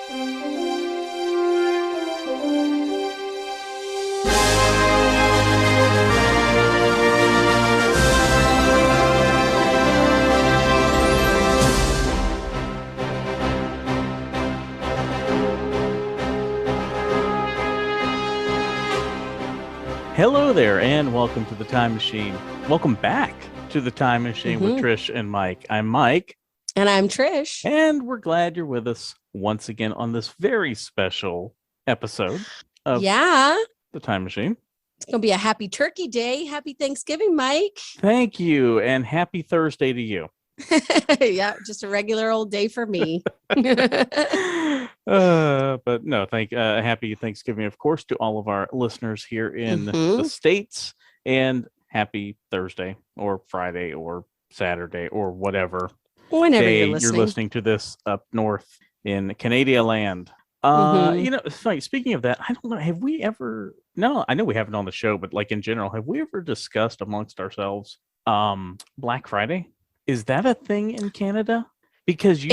Hello there, and welcome to the Time Machine. Welcome back to the Time Machine with Trish and Mike. I'm Mike. And I'm Trish. And we're glad you're with us once again on this very special episode of the Time Machine. It's going to be a happy Turkey Day. Happy Thanksgiving, Mike. Thank you, and happy Thursday to you. Yeah, just a regular old day for me. But no, happy Thanksgiving, of course, to all of our listeners here in the States, and happy Thursday or Friday or Saturday or whatever whenever day you're listening to this up north in Canada land. You know, it's funny, speaking of that, I don't know, have we ever, no, I know we haven't on the show, but like in general, have we ever discussed amongst ourselves Black Friday? Is that a thing in Canada? Because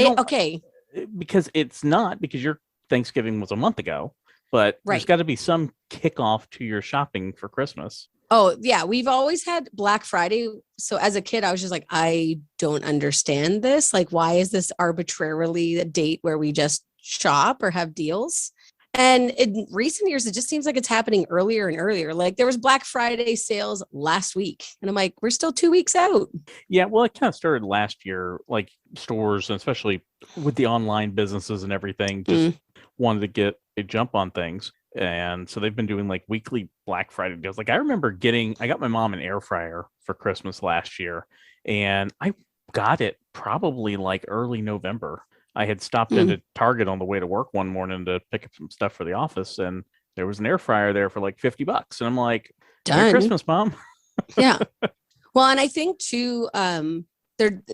because it's not, because your Thanksgiving was a month ago, but there's got to be some kickoff to your shopping for Christmas. Oh, yeah. We've always had Black Friday. So as a kid, I was just like, I don't understand this. Like, why is this arbitrarily a date where we just shop or have deals? And in recent years, it just seems like it's happening earlier and earlier. Like there was Black Friday sales last week. And I'm like, we're still 2 weeks out. Yeah, well, it kind of started last year, like stores, and especially with the online businesses and everything, just wanted to get a jump on things. And so they've been doing like weekly Black Friday deals. Like I remember I got my mom an air fryer for Christmas last year, and I got it probably like early November. I had stopped into Target on the way to work one morning to pick up some stuff for the office, and there was an air fryer there for like $50. And I'm like, Merry Christmas, Mom. Yeah. Well, and I think too,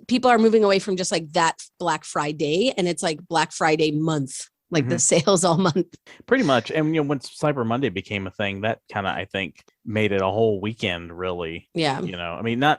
people are moving away from just like that Black Friday, and it's like Black Friday month, like the sales all month. Pretty much. And you know, once Cyber Monday became a thing, that kind of, I think, made it a whole weekend, really. Yeah. You know, I mean, the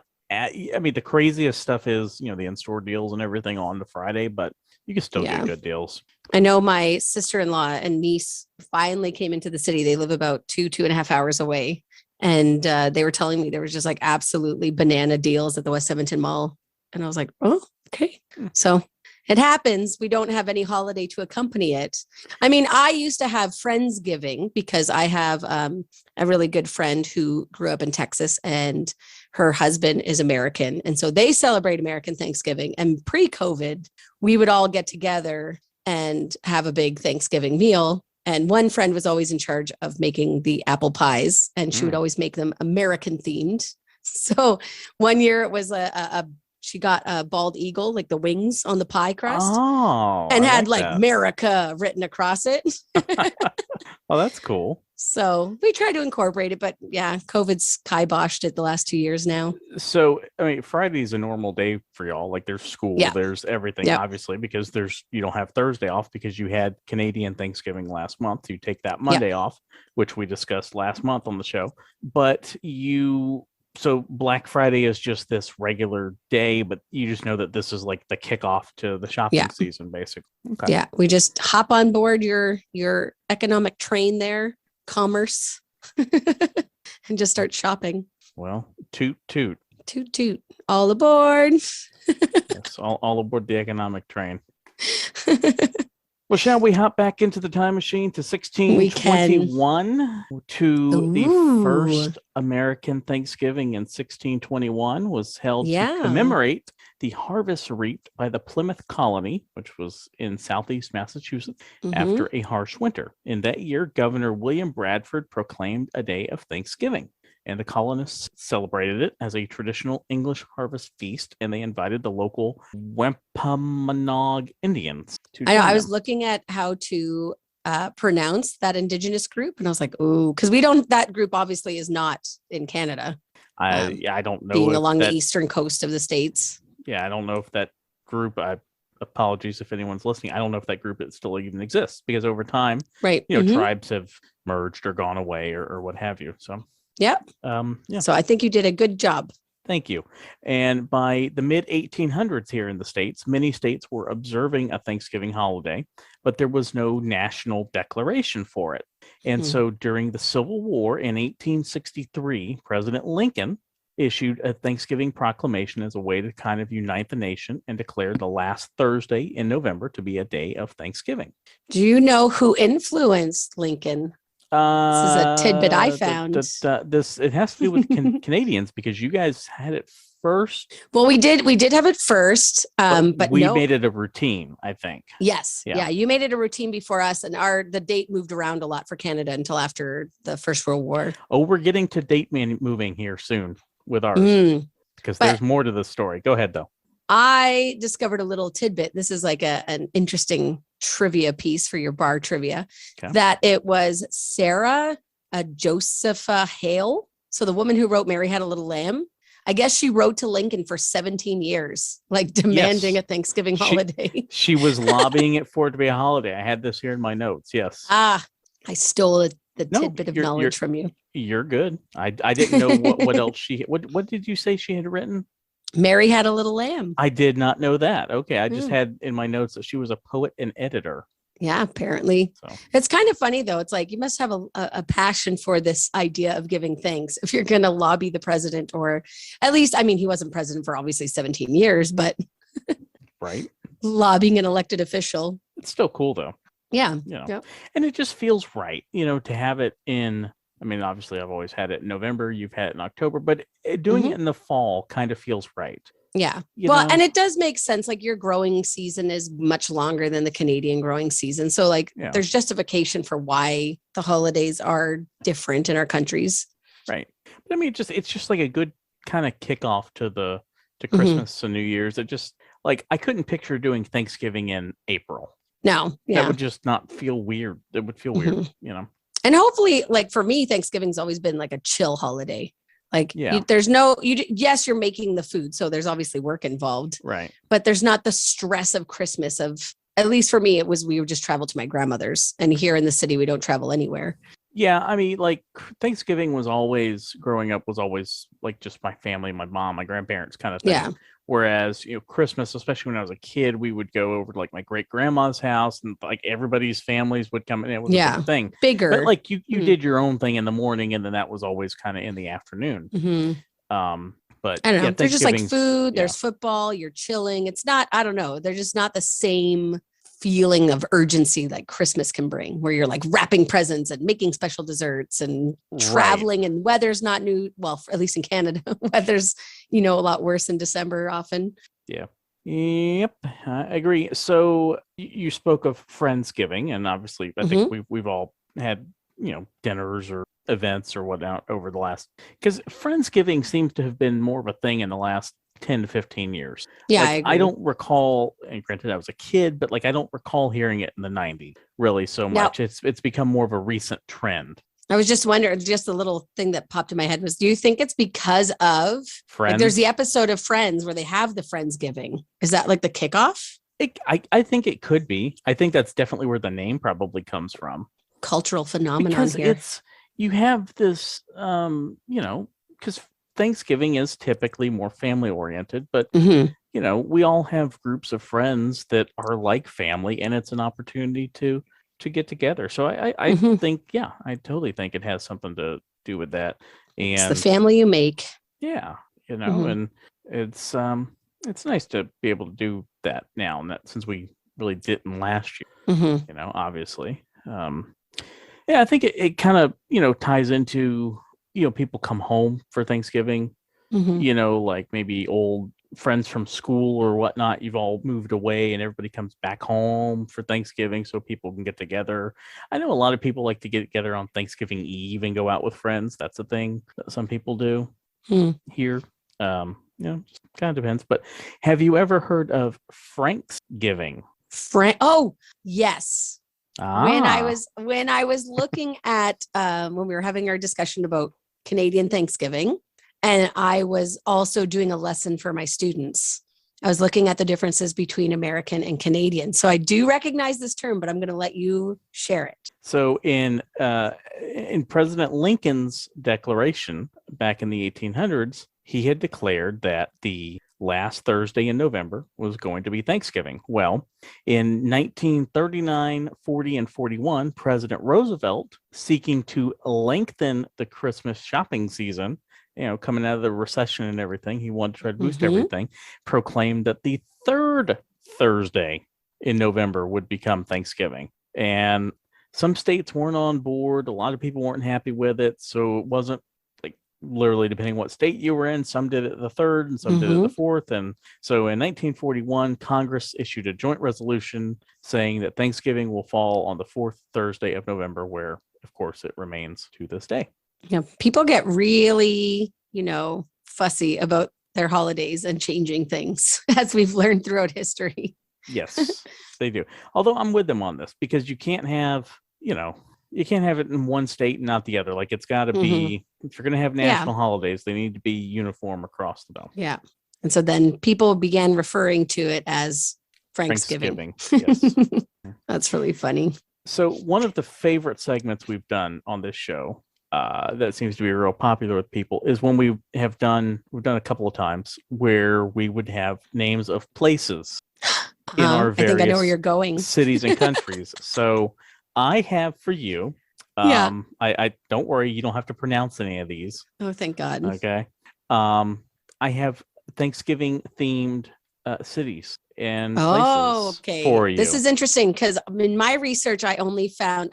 craziest stuff is, you know, the in-store deals and everything on the Friday, but you can still get good deals. I know my sister-in-law and niece finally came into the city. They live about 2.5 hours away. And they were telling me there was just like absolutely banana deals at the West Edmonton Mall. And I was like, oh, okay. So it happens. We don't have any holiday to accompany it. I mean, I used to have Friendsgiving because I have a really good friend who grew up in Texas, and her husband is American. And so they celebrate American Thanksgiving. And pre-COVID, we would all get together and have a big Thanksgiving meal. And one friend was always in charge of making the apple pies, and she would always make them American themed. So one year it was she got a bald eagle, like the wings on the pie crust, and had like America written across it. Oh, that's cool. So we tried to incorporate it, but yeah, COVID's kiboshed it the last 2 years now. So, I mean, Friday's a normal day for y'all. Like there's school, there's everything, obviously, because you don't have Thursday off because you had Canadian Thanksgiving last month. You take that Monday off, which we discussed last month on the show. But so Black Friday is just this regular day, but you just know that this is like the kickoff to the shopping season, basically. Okay. Yeah, we just hop on board your economic train there, commerce, and just start shopping. Well, toot toot. Toot toot. All aboard. Yes, all aboard the economic train. Well, shall we hop back into the time machine to 1621 to the first American Thanksgiving in 1621 was held to commemorate the harvest reaped by the Plymouth colony, which was in southeast Massachusetts, after a harsh winter. In that year, Governor William Bradford proclaimed a day of Thanksgiving, and the colonists celebrated it as a traditional English harvest feast, and they invited the local Wampanoag Indians to join I was looking at how to pronounce that indigenous group, and I was like, "Ooh," because that group obviously is not in Canada. I don't know. Being along the eastern coast of the States. Yeah, I don't know if that group. Apologies if anyone's listening. I don't know if that group still even exists, because over time, tribes have merged or gone away or what have you. So. Yep. So I think you did a good job. Thank you. And by the mid 1800s here in the States, many states were observing a Thanksgiving holiday, but there was no national declaration for it. And so during the Civil War in 1863, President Lincoln issued a Thanksgiving proclamation as a way to kind of unite the nation and declared the last Thursday in November to be a day of Thanksgiving. Do you know who influenced Lincoln? This is a tidbit I found. It has to do with Canadians because you guys had it first. Well, we did have it first, but we made it a routine, I think. Yes, yeah, you made it a routine before us, and the date moved around a lot for Canada until after the First World War. Oh, we're getting to date moving here soon with ours because there's more to the story. Go ahead, though. I discovered a little tidbit. This is like an interesting trivia piece for your bar trivia, that it was Sarah Josepha Hale. So the woman who wrote Mary Had a Little Lamb, I guess she wrote to Lincoln for 17 years, like demanding a Thanksgiving holiday. She was lobbying it for it to be a holiday. I had this here in my notes. Yes. I stole the tidbit of knowledge from you. You're good. I didn't know what else what did you say she had written? Mary Had a Little Lamb. I did not know that. Okay. I just had in my notes that she was a poet and editor. Yeah, apparently. So. It's kind of funny, though. It's like you must have a passion for this idea of giving thanks if you're going to lobby the president, or at least, I mean, he wasn't president for obviously 17 years, but right. Lobbying an elected official. It's still cool, though. Yeah. And it just feels right, to have it in. I mean, obviously, I've always had it in November. You've had it in October, but doing it in the fall kind of feels right. Yeah. And it does make sense. Like your growing season is much longer than the Canadian growing season. So there's justification for why the holidays are different in our countries. Right. But I mean, it's just like a good kind of kickoff to Christmas and New Year's. It just I couldn't picture doing Thanksgiving in April. No. Yeah. That would just not feel weird. It would feel weird, And hopefully, for me, Thanksgiving's always been like a chill holiday. There's no, yes, you're making the food. So there's obviously work involved. Right. But there's not the stress of Christmas at least for me, we would just travel to my grandmother's. And here in the city, we don't travel anywhere. Yeah. I mean, Thanksgiving growing up was always just my family, my mom, my grandparents kind of thing. Yeah. Whereas, Christmas, especially when I was a kid, we would go over to my great grandma's house and everybody's families would come in. It was a thing. Bigger. But you did your own thing in the morning and then that was always kind of in the afternoon. But I don't know. There's just food, there's football, you're chilling. It's not, I don't know. They're just not the same feeling of urgency like Christmas can bring, where you're wrapping presents and making special desserts and traveling, and weather's not new. Well, at least in Canada, weather's, a lot worse in December often. Yeah. Yep. I agree. So you spoke of Friendsgiving, and obviously I think we've all had, dinners or events or whatnot over the last, because Friendsgiving seems to have been more of a thing in the last 10 to 15 years. Yeah, I don't recall, and granted I was a kid, but I don't recall hearing it in the 90s really so much. It's become more of a recent trend. I was just wondering, just a little thing that popped in my head was, do you think it's because of Friends? There's the episode of Friends where they have the Friendsgiving. Is that the kickoff? I think it could be. I think that's definitely where the name probably comes from. Cultural phenomenon because here. You have this, because Thanksgiving is typically more family oriented, but we all have groups of friends that are like family, and it's an opportunity to get together. So I think, I totally think it has something to do with that. And it's the family you make. Yeah, and it's nice to be able to do that now, and that since we really didn't last year, obviously. I think it kind of ties into people come home for Thanksgiving, maybe old friends from school or whatnot. You've all moved away and everybody comes back home for Thanksgiving so people can get kind I know a lot of people like to get together on Thanksgiving Eve and go out with friends. That's a thing that some people do here. Just kind of depends. But have you ever heard of Franksgiving? Oh, yes. When I was looking at when we were having our discussion about Canadian Thanksgiving, and I was also doing a lesson for my students, I was looking at the differences between American and Canadian. So I do recognize this term, but I'm going to let you share it. So in President Lincoln's declaration back in the 1800s, he had declared that the last Thursday in November was going to be Thanksgiving. Well, in 1939, 40, and 41, President Roosevelt, seeking to lengthen the Christmas shopping season, coming out of the recession and everything, he wanted to try to boost everything, proclaimed that the third Thursday in November would become Thanksgiving. And some states weren't on board. A lot of people weren't happy with it. So it wasn't like literally depending what state you were in. Some did it the third and some did it the fourth. And so in 1941, Congress issued a joint resolution saying that Thanksgiving will fall on the fourth Thursday of November, where, of course, it remains to this day. Yeah, people get really, fussy about their holidays and changing things, as we've learned throughout history. Yes, they do. Although I'm with them on this, because you can't have, you can't have it in one state and not the other. Like, it's got to be, if you're going to have national holidays, they need to be uniform across the belt. Yeah. And so then people began referring to it as Thanksgiving. Yes. That's really funny. So one of the favorite segments we've done on this show that seems to be real popular with people is when we've done a couple of times where we would have names of places in our various I think I know where you're going. cities and countries. So I have for you, I don't worry, you don't have to pronounce any of these. Oh, thank God. Okay. I have Thanksgiving themed cities and places for you. This is interesting because in my research, I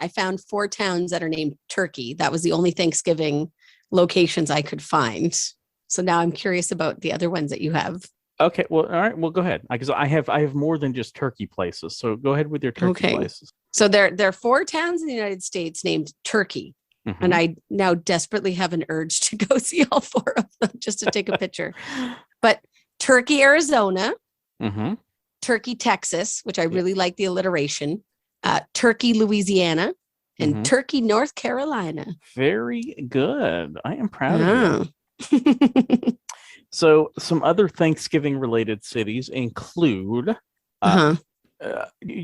found 4 towns that are named Turkey. That was the only Thanksgiving locations I could find. So now I'm curious about the other ones that you have. Okay, well, all right. Well, go ahead, because I have more than just turkey places. So go ahead with your turkey places. So there are 4 towns in the United States named Turkey, and I now desperately have an urge to go see all 4 of them just to take a picture. But Turkey, Arizona, Turkey, Texas, which I really like the alliteration, Turkey, Louisiana, and Turkey, North Carolina. Very good. I am proud of you. So some other Thanksgiving related cities include, I'm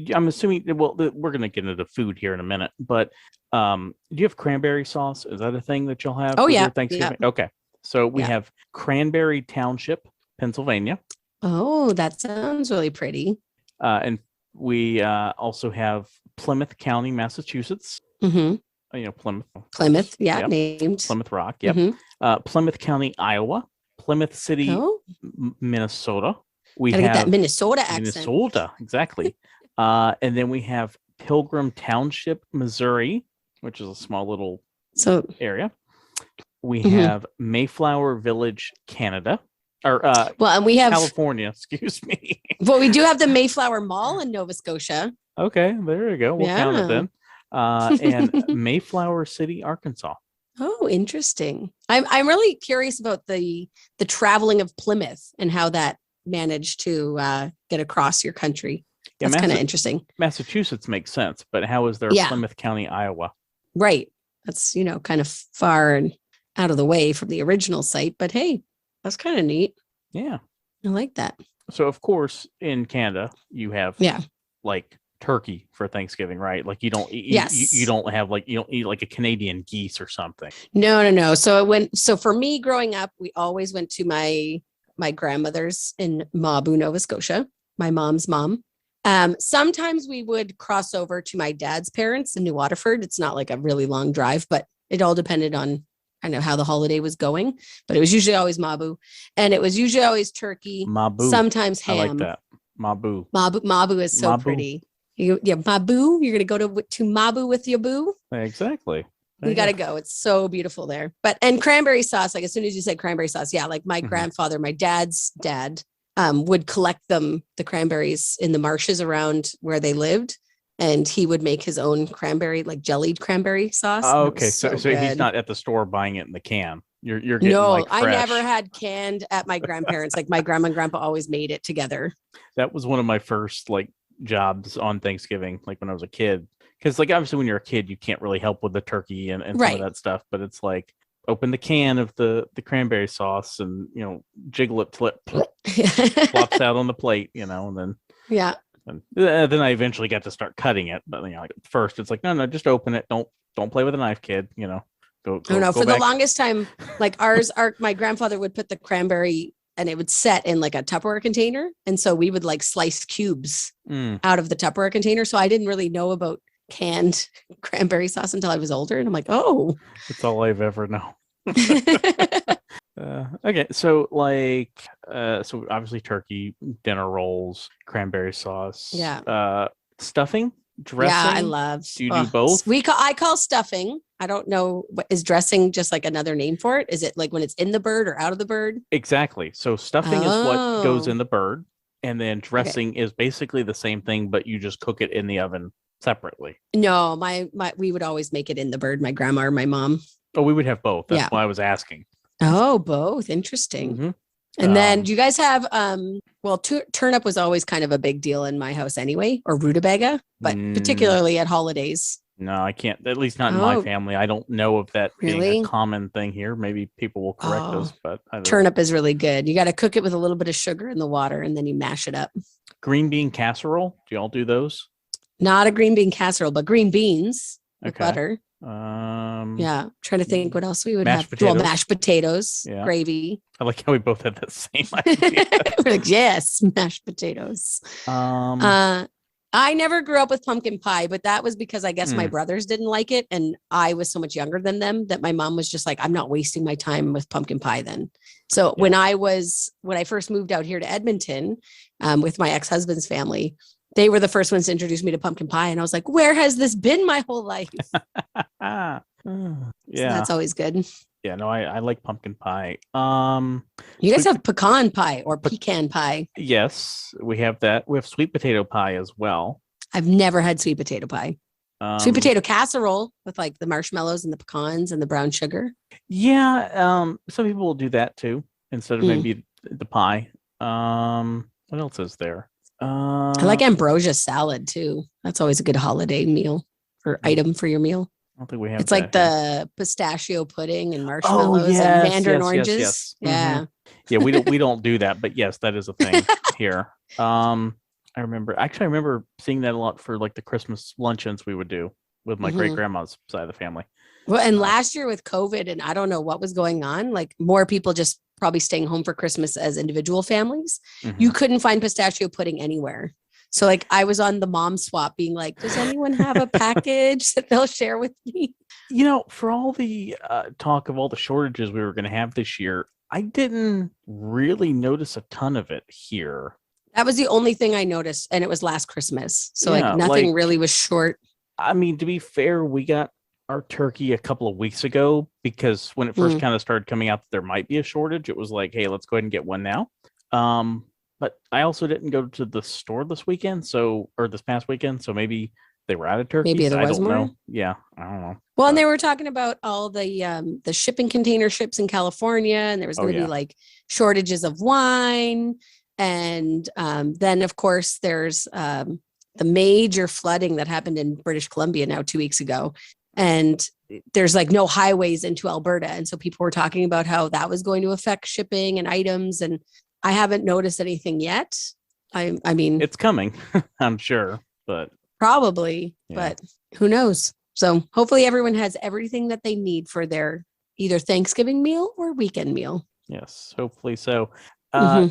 assuming, well, we're going to get into food here in a minute, but do you have cranberry sauce? Is that a thing that you'll have? Oh, yeah. Thanksgiving? Yeah. Okay. So we have Cranberry Township, Pennsylvania. Oh, that sounds really pretty. And we also have Plymouth County, Massachusetts. Plymouth. Yeah, named Plymouth Rock. Yep. Plymouth County, Iowa. Plymouth City, Minnesota. We have get that Minnesota accent. Minnesota, exactly. And then we have Pilgrim Township, Missouri, which is a small little area. We have Mayflower Village, Canada. And we have California, excuse me. Well, we do have the Mayflower Mall in Nova Scotia. Okay, there you go. We'll count it then. And Mayflower City, Arkansas. Oh, interesting. I'm really curious about the traveling of Plymouth and how that managed to get across your country. That's kind of interesting. Massachusetts makes sense, but how is there Plymouth County, Iowa? Right. That's, kind of far and out of the way from the original site, but hey, that's kind of neat. Yeah. I like that. So of course in Canada you have like turkey for Thanksgiving, right? Like you don't eat, you don't eat like a Canadian geese or something. No. So for me growing up, we always went to my grandmother's in Mabu, Nova Scotia, my mom's mom. Sometimes we would cross over to my dad's parents in New Waterford. It's not like a really long drive, but it all depended on how the holiday was going, but it was usually always Mabu, and it was usually always turkey. Mabu. Sometimes ham. I like that. Mabu. Mabu is so pretty. Mabu. You're gonna go to Mabu with your boo. Exactly. You got to go. It's so beautiful there. And cranberry sauce. Like as soon as you said cranberry sauce, like my grandfather, my dad's dad, would collect the cranberries in the marshes around where they lived. And he would make his own cranberry, like jellied cranberry sauce. Oh, okay. So he's not at the store buying it in the can. You're getting like fresh. I never had canned at my grandparents. Like my grandma and grandpa always made it together. That was one of my first jobs on Thanksgiving, like when I was a kid. Because obviously when you're a kid, you can't really help with the turkey and some of that stuff. But it's like open the can of the cranberry sauce and jiggle it till it flops out on the plate, and then and then I eventually got to start cutting it. But first it's like no, just open it. Don't play with a knife, kid. Oh no, for back. the longest time, like my grandfather would put the cranberry and it would set in like a Tupperware container. And so we would like slice cubes out of the Tupperware container. So I didn't really know about canned cranberry sauce until I was older. And I'm like, oh. That's all I've ever known. Okay, so so obviously turkey, dinner rolls, cranberry sauce, stuffing, dressing. Yeah, I love. Do you do both? I call stuffing. I don't know, what is dressing just like another name for it? Is it like when it's in the bird or out of the bird? Exactly. So stuffing is what goes in the bird, and then dressing is basically the same thing, but you just cook it in the oven separately. No, we would always make it in the bird. My grandma or my mom. Oh, we would have both. That's why I was asking. Oh, both. Interesting. Mm-hmm. And then do you guys have, turnip was always kind of a big deal in my house anyway, or rutabaga, but particularly at holidays. No, I can't, at least not in my family. I don't know of that being a common thing here. Maybe people will correct us, but turnip is really good. You got to cook it with a little bit of sugar in the water and then you mash it up. Green bean casserole. Do y'all do those? Not a green bean casserole, but green beans with butter. Trying to think what else we would have. Potatoes. Well, mashed potatoes, gravy. I like how we both had the same idea. We're like, yes, mashed potatoes. I never grew up with pumpkin pie, but that was because I guess my brothers didn't like it. And I was so much younger than them that my mom was just like, I'm not wasting my time with pumpkin pie then. So when I first moved out here to Edmonton with my ex-husband's family, they were the first ones to introduce me to pumpkin pie. And I was like, where has this been my whole life? So that's always good. Yeah, no, I like pumpkin pie. You guys have pecan pie or pecan pie? Yes, we have that. We have sweet potato pie as well. I've never had sweet potato pie. Sweet potato casserole with like the marshmallows and the pecans and the brown sugar. Yeah, some people will do that too instead of maybe the pie. What else is there? I like ambrosia salad too. That's always a good holiday meal or item for your meal. I don't think we have. It's like the pistachio pudding and marshmallows and mandarin oranges. Yes. Yeah. Mm-hmm. Yeah, we don't do that, but yes, that is a thing here. I remember seeing that a lot for like the Christmas luncheons we would do with my great grandma's side of the family. Well, and last year with COVID, and I don't know what was going on, like more people just probably staying home for Christmas as individual families. You couldn't find pistachio pudding anywhere. So like I was on the mom swap being like, does anyone have a package that they'll share with me? You know, for all the talk of all the shortages we were going to have this year, I didn't really notice a ton of it here. That was the only thing I noticed. And it was last Christmas. So like nothing really was short. I mean, to be fair, we got our turkey a couple of weeks ago because when it first kind of started coming out that there might be a shortage, it was like, hey, let's go ahead and get one now. But I also didn't go to the store this past weekend. So maybe they were out of turkeys. Maybe there was more. Know. Yeah, I don't know. Well, and they were talking about all the shipping container ships in California, and there was going to be like shortages of wine. And then, of course, there's the major flooding that happened in British Columbia now 2 weeks ago. And there's like no highways into Alberta. And so people were talking about how that was going to affect shipping and items. And I haven't noticed anything yet. I mean, it's coming, I'm sure, but probably, but who knows? So hopefully everyone has everything that they need for their either Thanksgiving meal or weekend meal. Yes, hopefully so.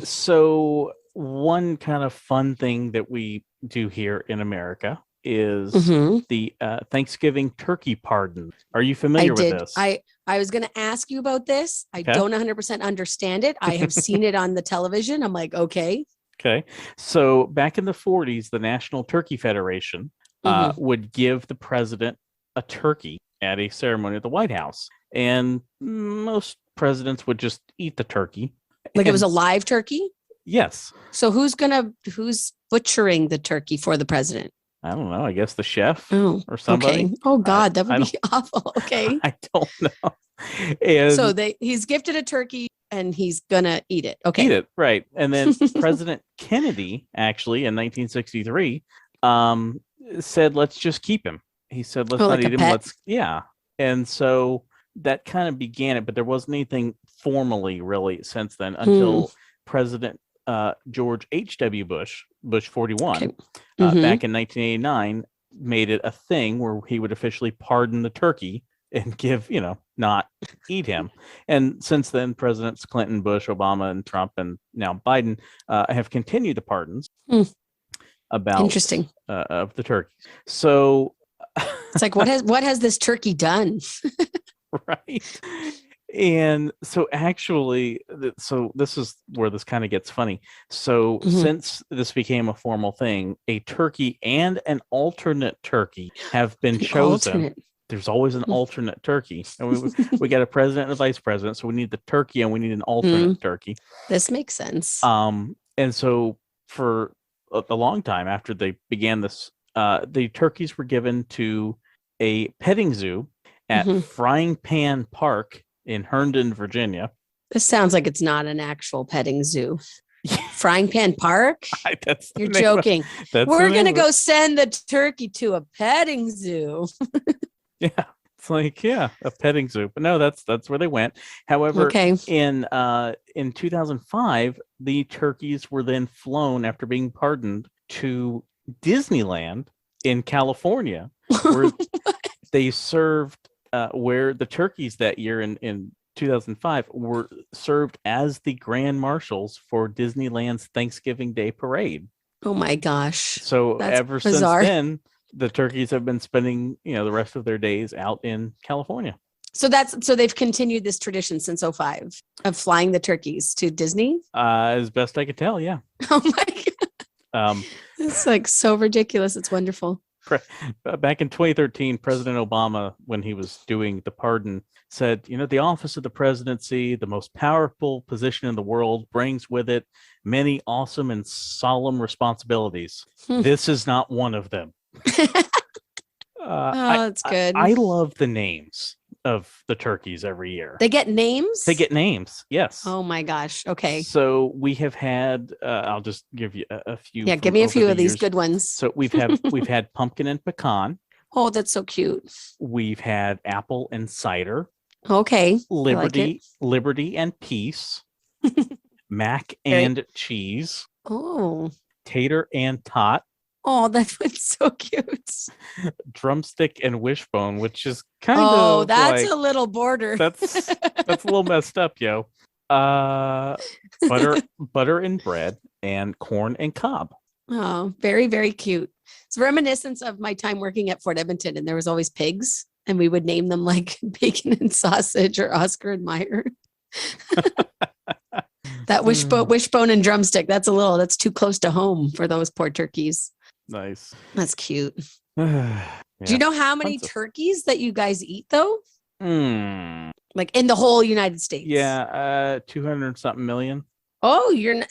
So one kind of fun thing that we do here in America is the Thanksgiving turkey pardon. Are you familiar with this? I was going to ask you about this. I don't 100% understand it. I have seen it on the television. I'm like, okay. Okay. So back in the 40s, the National Turkey Federation would give the president a turkey at a ceremony at the White House. And most presidents would just eat the turkey. Like it was a live turkey? Yes. So who's butchering the turkey for the president? I don't know. I guess the chef or somebody. Okay. Oh God, that would be awful. Okay. I don't know. And so he's gifted a turkey and he's gonna eat it. Okay. Eat it, right. And then President Kennedy, actually, in 1963, said, let's just keep him. He said, let's not eat him. And so that kind of began it, but there wasn't anything formally really since then until President George H.W. Bush 41, back in 1989, made it a thing where he would officially pardon the turkey and give, not eat him. And since then, Presidents Clinton, Bush, Obama, and Trump, and now Biden have continued the pardons about interesting of the turkeys. So it's like, what has this turkey done? Right. And so actually, so this is where this kind of gets funny. So since this became a formal thing, a turkey and an alternate turkey have been chosen. There's always an alternate turkey. And we got a president and a vice president, so we need the turkey and we need an alternate turkey. This makes sense. And so for a long time after they began this, the turkeys were given to a petting zoo at Frying Pan Park in Herndon, Virginia. This sounds like it's not an actual petting zoo. Frying Pan Park? You're joking. We're going to go send the turkey to a petting zoo. Yeah. It's like, a petting zoo. But no, that's where they went. However, in 2005, the turkeys were then flown after being pardoned to Disneyland in California, where they served where the turkeys that year in 2005 were served as the grand marshals for Disneyland's Thanksgiving Day parade. Oh my gosh. So ever bizarre. Since then, the turkeys have been spending, the rest of their days out in California. So they've continued this tradition since 2005 of flying the turkeys to Disney? As best I could tell, yeah. Oh my God. It's like so ridiculous. It's wonderful. Back in 2013, President Obama, when he was doing the pardon, said, the office of the presidency, the most powerful position in the world, brings with it many awesome and solemn responsibilities. This is not one of them. That's good. I love the names of the turkeys every year. They get names? They get names, yes. Oh my gosh. Okay. So we have had, I'll just give you a few. Yeah, give me a few of these good ones. So we've had pumpkin and pecan. Oh, that's so cute. We've had apple and cider. Okay. Liberty and peace. Mac and cheese. Oh. Tater and tot. Oh, that was so cute. Drumstick and wishbone, which is kind of. Oh, that's like, a little border. That's a little messed up, yo. Butter and bread, and corn and cob. Oh, very, very cute. It's reminiscent of my time working at Fort Edmonton, and there was always pigs, and we would name them like Bacon and Sausage or Oscar and Meyer. That wishbone and drumstick. That's too close to home for those poor turkeys. Nice. That's cute. Yeah. Do you know how many turkeys that you guys eat though? Like in the whole United States? Yeah, 200 something million. Oh, you're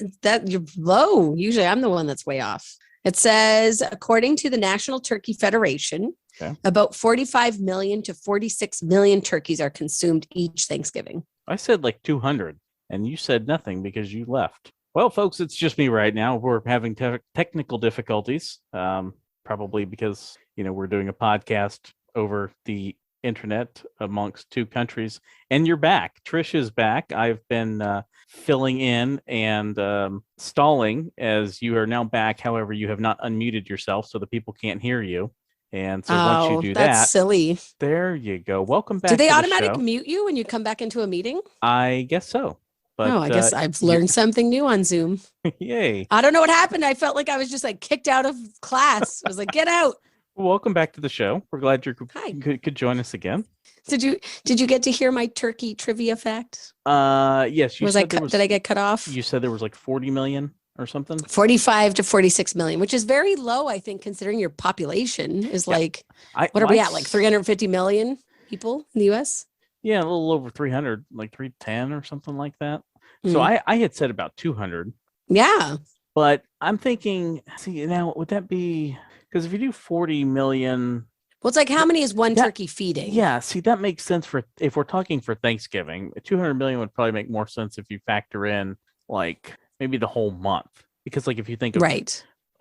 low. Usually I'm the one that's way off. It says, according to the National Turkey Federation, about 45 million to 46 million turkeys are consumed each Thanksgiving. I said like 200 and you said nothing because you left. Well, folks, it's just me right now. We're having technical difficulties, probably because, we're doing a podcast over the internet amongst two countries. And you're back. Trish is back. I've been filling in and stalling as you are now back. However, you have not unmuted yourself so the people can't hear you. And so once you do that's silly. There you go. Welcome back. Do they automatically mute you when you come back into a meeting? I guess so. But, I guess I've learned something new on Zoom. Yay. I don't know what happened. I felt like I was just like kicked out of class. I was like, get out. Welcome back to the show. We're glad you could join us again. Did you get to hear my turkey trivia fact? Yes. Did I get cut off? You said there was like 40 million or something? 45 to 46 million, which is very low, I think, considering your population is what are we at? Like 350 million people in the US? Yeah, a little over 300, like 310 or something like that. So I had said about 200. Yeah. But I'm thinking, now, would that be, because if you do 40 million. Well, it's like how many is one turkey feeding? Yeah, that makes sense if we're talking for Thanksgiving. 200 million would probably make more sense if you factor in like maybe the whole month. Because like if you think of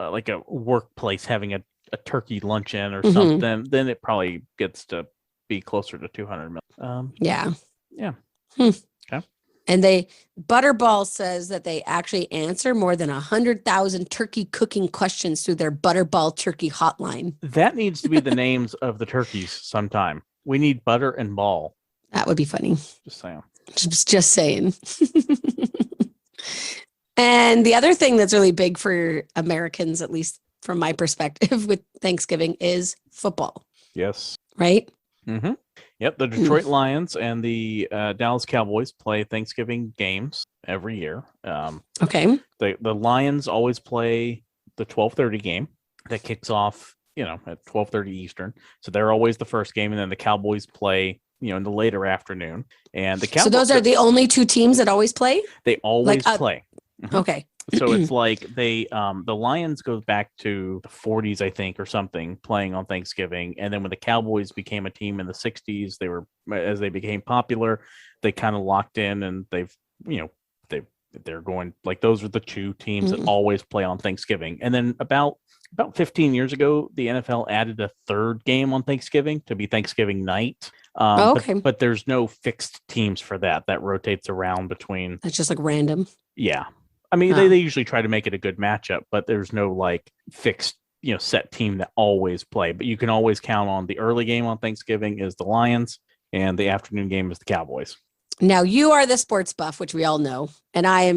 like a workplace having a turkey luncheon or something, then it probably gets to be closer to 200 million. Yeah. Okay. And Butterball says that they actually answer more than 100,000 turkey cooking questions through their Butterball turkey hotline. That needs to be the names of the turkeys sometime. We need butter and ball. That would be funny. Just saying. Just saying. And the other thing that's really big for Americans, at least from my perspective with Thanksgiving, is football. Yes. Right? Mm-hmm. Yep. The Detroit Lions and the Dallas Cowboys play Thanksgiving games every year. Okay. The Lions always play the 12:30 game that kicks off, at 12:30 Eastern. So they're always the first game, and then the Cowboys play, in the later afternoon. And the Cowboys. So those are the only two teams that always play? They always play. Mm-hmm. Okay. So it's like the Lions goes back to the 40s, I think, or something, playing on Thanksgiving. And then when the Cowboys became a team in the 60s, as they became popular, they kind of locked in, and they're going, like, those are the two teams that always play on Thanksgiving. And then about 15 years ago, the NFL added a third game on Thanksgiving to be Thanksgiving night. Okay. But there's no fixed teams for that. That rotates around between. It's just like random. Yeah. I mean, they usually try to make it a good matchup, but there's no like fixed, set team that always play. But you can always count on the early game on Thanksgiving is the Lions, and the afternoon game is the Cowboys. Now, you are the sports buff, which we all know. And I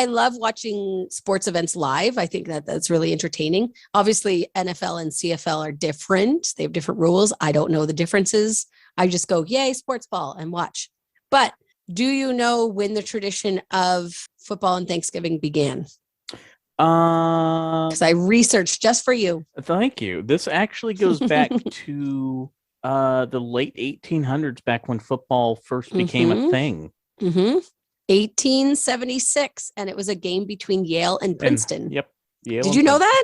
love watching sports events live. I think that's really entertaining. Obviously, NFL and CFL are different. They have different rules. I don't know the differences. I just go, yay, sports ball, and watch. But do you know when the tradition of football and Thanksgiving began? Because I researched just for you. Thank you. This actually goes back to the late 1800s, back when football first became a thing. 1876, and it was a game between Yale and Princeton. Yep. Yale. Did you know that?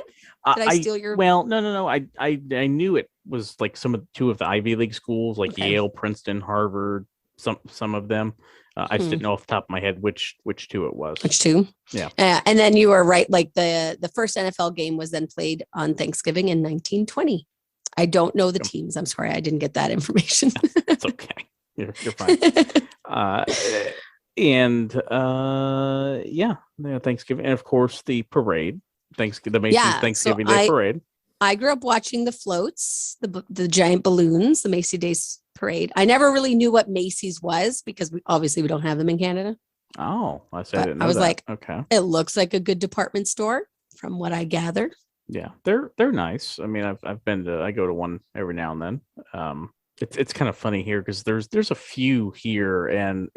Did I steal your? Well, no. I knew it was like two of the Ivy League schools, like Yale, Princeton, Harvard. Some of them. I just didn't know off the top of my head which two it was. Which two? Yeah. And then you were right. Like the first NFL game was then played on Thanksgiving in 1920. I don't know the teams. I'm sorry, I didn't get that information. It's okay. You're fine. Thanksgiving, and of course the parade. The Macy's Thanksgiving Day Parade. I grew up watching the floats, the giant balloons, the Macy Days Parade. I never really knew what Macy's was because we don't have them in Canada. Oh, I didn't know. I was that. Like, okay, it looks like a good department store from what I gather. Yeah, they're nice. I mean, I've been to. I go to one every now and then. It's kind of funny here because there's a few here, and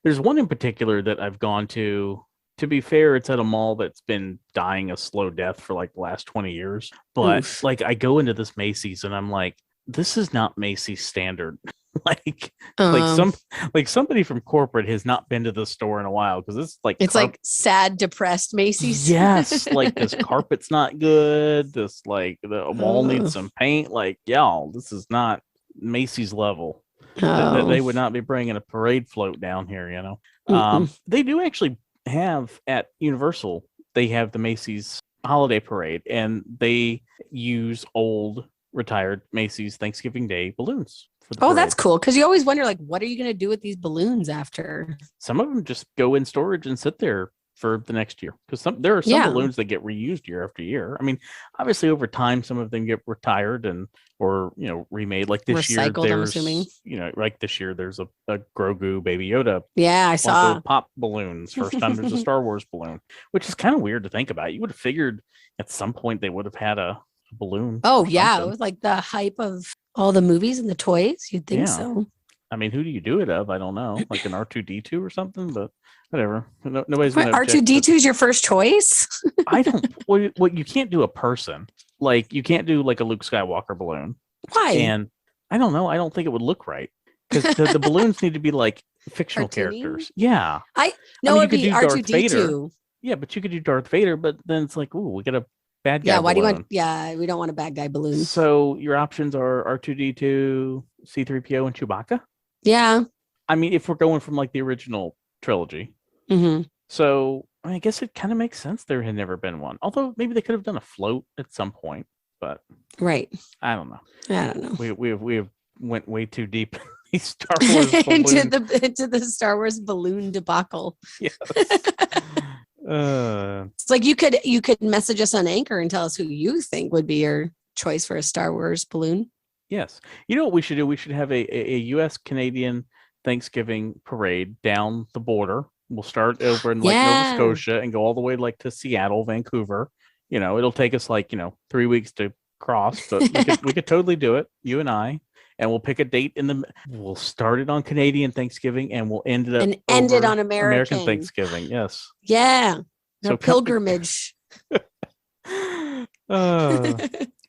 there's one in particular that I've gone to. To be fair, it's at a mall that's been dying a slow death for like the last 20 years. But like, I go into this Macy's and I'm like, this is not Macy's standard. like somebody from corporate has not been to the store in a while because it's like sad, depressed Macy's. Yes, like this carpet's not good. This the wall needs some paint. Like, y'all, this is not Macy's level. They would not be bringing a parade float down here. They do actually have at Universal. They have the Macy's holiday parade, and they use old retired Macy's Thanksgiving Day balloons. That's cool, because you always wonder, like, what are you going to do with these balloons after? Some of them just go in storage and sit there for the next year, because there are some balloons that get reused year after year. I mean, obviously over time some of them get retired or remade. Like this Recycled, year, I'm assuming. Like this year there's a Grogu Baby Yoda. Yeah, I saw pop balloons. First time there's a Star Wars balloon, which is kind of weird to think about. You would have figured at some point they would have had a balloon. Oh yeah, it was like the hype of all the movies and the toys. You'd think so. I mean, who do you do it of? I don't know, like an R2D2 or something, but whatever. Nobody's going to. R2D2 is your first choice? I don't. Well, you can't do a person. Like, you can't do like a Luke Skywalker balloon. Why? And I don't know. I don't think it would look right because the balloons need to be like fictional characters. Yeah. It'd be R2D2. Yeah, but you could do Darth Vader, but then it's like, ooh, we got a bad guy. Yeah. Why balloon. do you want? Yeah, we don't want a bad guy balloon. So your options are R2D2, C3PO, and Chewbacca. Yeah. I mean, if we're going from like the original trilogy. Mm-hmm. So I guess it kind of makes sense there had never been one. Although maybe they could have done a float at some point, but right. I don't know. I don't know. We have went way too deep in these Star Wars into the Star Wars balloon debacle. Yes. It's like you could message us on Anchor and tell us who you think would be your choice for a Star Wars balloon. Yes. You know what we should do? We should have a U.S.-Canadian Thanksgiving parade down the border. We'll start over in like Nova Scotia and go all the way like to Seattle, Vancouver. It'll take us like, 3 weeks to cross, but we could totally do it, you and I. And we'll pick a date we'll start it on Canadian Thanksgiving and we'll end it on American Thanksgiving. Yes. Yeah. So pilgrimage.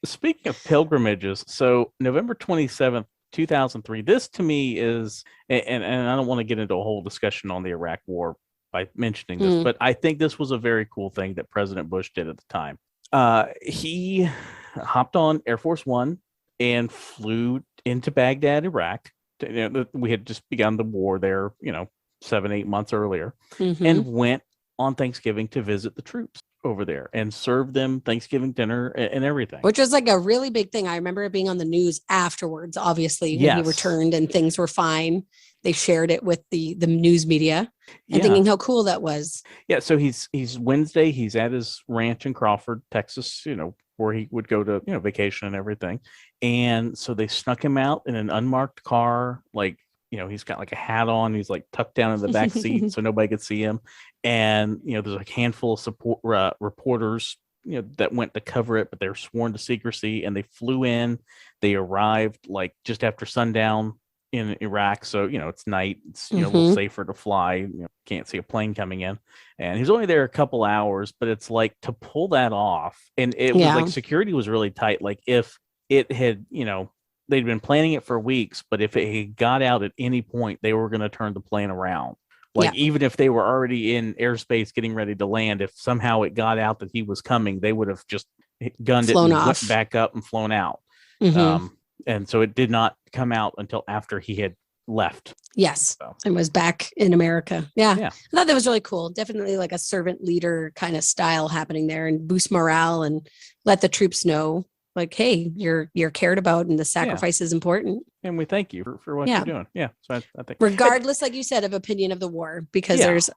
Speaking of pilgrimages, so November 27th, 2003, this to me is, and I don't want to get into a whole discussion on the Iraq War by mentioning this, but I think this was a very cool thing that President Bush did at the time. He hopped on Air Force One and flew into Baghdad, Iraq. We had just begun the war there, 7-8 months earlier, and went on Thanksgiving to visit the troops over there and serve them Thanksgiving dinner and everything. Which was like a really big thing. I remember it being on the news afterwards, obviously, when he returned and things were fine. They shared it with the news media and thinking how cool that was. Yeah. So he's Wednesday, he's at his ranch in Crawford, Texas, where he would go to, vacation and everything. And so they snuck him out in an unmarked car, like, he's got like a hat on. He's like tucked down in the back seat so nobody could see him. And, there's a handful of support reporters, that went to cover it, but they're sworn to secrecy. And they flew in. They arrived like just after sundown in Iraq. So, it's night. It's, a little safer to fly. Can't see a plane coming in. And he's only there a couple hours, but it's like to pull that off. And it was like security was really tight. Like if it had, they'd been planning it for weeks, but if it had got out at any point, they were going to turn the plane around. Like even if they were already in airspace getting ready to land, if somehow it got out that he was coming, they would have just gunned it and went back up and flown out. And so it did not come out until after he had left. Yes. And was back in America. Yeah. I thought that was really cool. Definitely like a servant leader kind of style happening there, and boost morale and let the troops know, like, hey, you're cared about and the sacrifice is important. And we thank you for what you're doing. Yeah. So I think regardless, like you said, of opinion of the war, because there's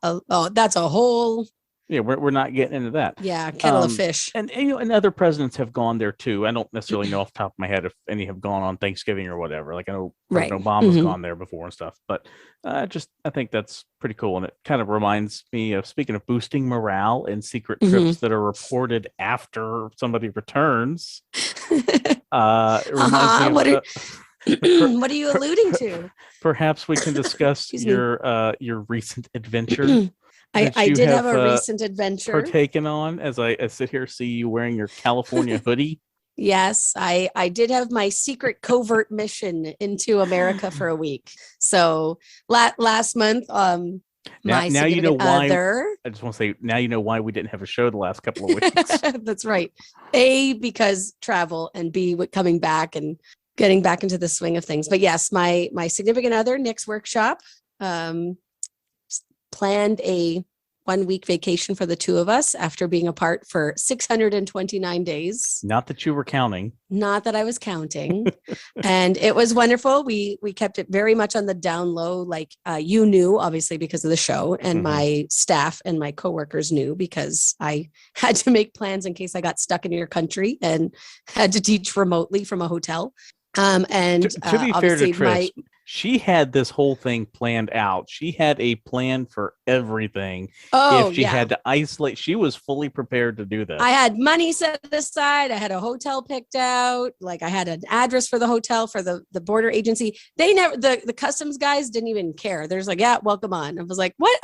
that's a whole. Yeah, we're not getting into that. Yeah, kettle of fish. And other presidents have gone there too. I don't necessarily know off the top of my head if any have gone on Thanksgiving or whatever. Like I know President Obama's gone there before and stuff. But I think that's pretty cool. And it kind of reminds me of, speaking of boosting morale and secret trips that are reported after somebody returns. It reminds me of, what are you alluding to? Perhaps we can discuss your recent adventure. I did have a recent adventure partaken on as I sit here, see you wearing your California hoodie. Yes, I did have my secret covert mission into America for a week. So last month, now you know why. I just want to say, now you know why we didn't have a show the last couple of weeks. That's right. A, because travel, and B, coming back and getting back into the swing of things. But yes, my significant other, Nick's workshop, planned a 1-week vacation for the two of us after being apart for 629 days. Not that you were counting. Not that I was counting. And it was wonderful. We kept it very much on the down low. Like you knew, obviously, because of the show, and my staff and my coworkers knew, because I had to make plans in case I got stuck in your country and had to teach remotely from a hotel. And to be fair to Trish, she had this whole thing planned out. She had a plan for everything. If she had to isolate, she was fully prepared to do this. I had money set aside. I had a hotel picked out. Like I had an address for the hotel for the border agency. They never, the customs guys didn't even care. There's like, yeah, welcome on. I was like, what?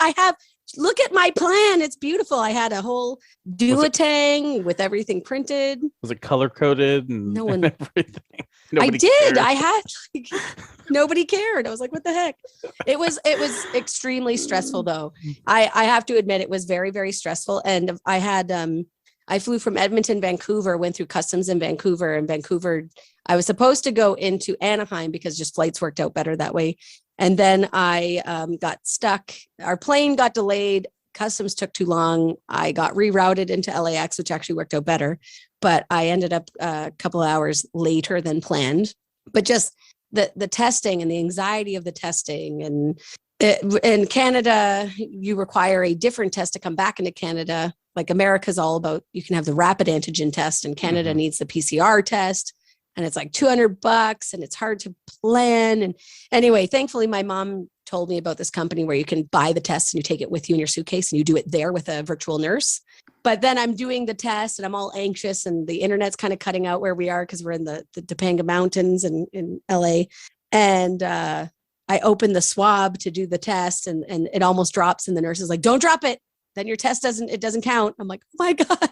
Look at my plan. It's beautiful. I had a whole duotang with everything printed. Was it color coded and everything? Nobody cared. I had nobody cared. I was like, what the heck? It was extremely stressful though. I have to admit it was very, very stressful. And I had I flew from Edmonton, Vancouver, went through customs in Vancouver, and Vancouver. I was supposed to go into Anaheim because just flights worked out better that way. And then I got stuck. Our plane got delayed. Customs took too long. I got rerouted into LAX, which actually worked out better. But I ended up a couple of hours later than planned. But just the testing and the anxiety of the testing. And in Canada, you require a different test to come back into Canada. Like America's all about, you can have the rapid antigen test, and Canada needs the PCR test. and it's like $200 and it's hard to plan. And anyway, thankfully my mom told me about this company where you can buy the test and you take it with you in your suitcase and you do it there with a virtual nurse. But then I'm doing the test and I'm all anxious and the internet's kind of cutting out where we are because we're in the Topanga Mountains in LA. And I open the swab to do the test and it almost drops and the nurse is like, don't drop it. Then your test doesn't count. I'm like, oh my God.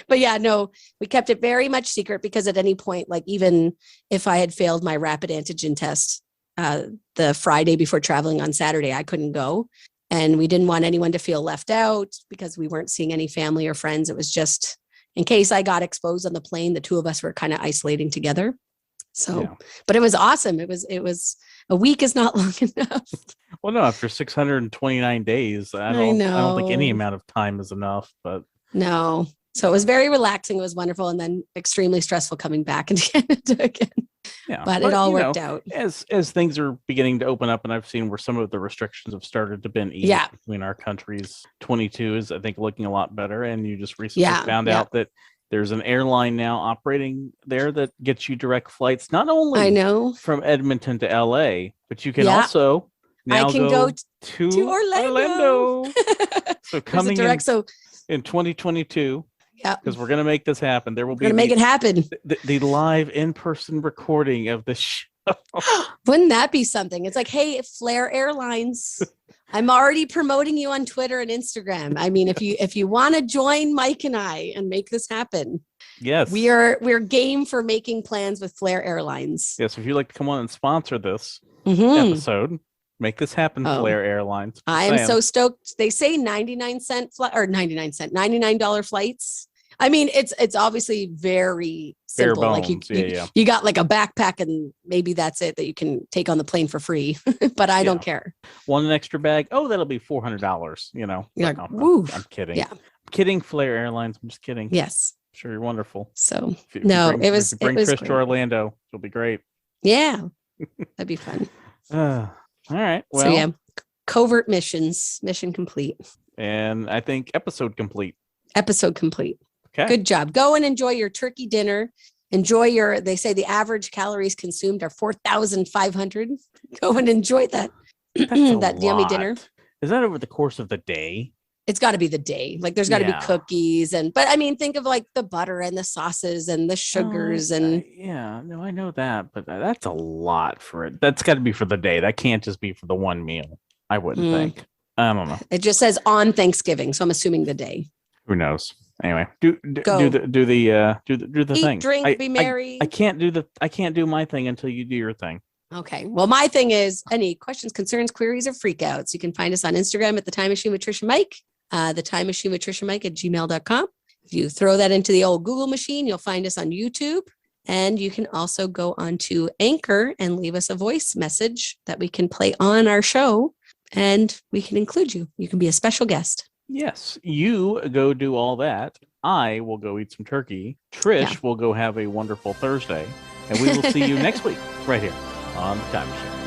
But yeah, no, we kept it very much secret because at any point, like even if I had failed my rapid antigen test the Friday before traveling on Saturday, I couldn't go. And we didn't want anyone to feel left out because we weren't seeing any family or friends. It was just in case I got exposed on the plane, the two of us were kind of isolating together. So, yeah. But it was awesome. It was a week is not long enough. Well, no, after 629 days, I don't think any amount of time is enough, but no. So it was very relaxing. It was wonderful. And then extremely stressful coming back into Canada again. Yeah, but it all worked out. As things are beginning to open up, and I've seen where some of the restrictions have started to been eased between our countries. 22 is, I think, looking a lot better. And you just recently found out that there's an airline now operating there that gets you direct flights, not only from Edmonton to LA, but you can also now go to Orlando. So coming in 2022. Yeah, because we're gonna make this happen. There will be make it happen. The live in-person recording of the show. Wouldn't that be something? It's like, hey, Flair Airlines, I'm already promoting you on Twitter and Instagram. I mean, if you want to join Mike and I and make this happen, yes, we're game for making plans with Flair Airlines. Yes, if you'd like to come on and sponsor this episode. Make this happen, Flair Airlines. I am so stoked. They say $99 flights. I mean, it's obviously very simple. Bare bones. Like you got like a backpack and maybe that's it that you can take on the plane for free. But I don't care. Want an extra bag? Oh, that'll be $400. You know, like, I'm kidding. Yeah, I'm kidding, Flair Airlines. I'm just kidding. Yes, I'm sure you're wonderful. So if it was Chris great. to Orlando. It'll be great. Yeah, that'd be fun. All right. Well, so covert missions, mission complete. And I think episode complete. Episode complete. Okay. Good job. Go and enjoy your turkey dinner. They say the average calories consumed are 4,500. Go and enjoy that. That yummy dinner. Is that over the course of the day? It's got to be the day. Like there's got to be cookies but I mean, think of like the butter and the sauces and the sugars and. No, I know that, but that's a lot for it. That's got to be for the day. That can't just be for the one meal. I wouldn't think. I don't know. It just says on Thanksgiving, so I'm assuming the day. Who knows? Anyway, do the Eat, thing. Drink, be merry. I can't do my thing until you do your thing. Okay. Well, my thing is any questions, concerns, queries, or freakouts. You can find us on Instagram at The Time Machine with Trish and Mike, The Time Machine with Trish and Mike at gmail.com. If you throw that into the old Google machine, you'll find us on YouTube. And you can also go onto Anchor and leave us a voice message that we can play on our show and we can include you. You can be a special guest. Yes, you go do all that. I will go eat some turkey. Trish will go have a wonderful Thursday. And we will see you next week right here on The Time Machine.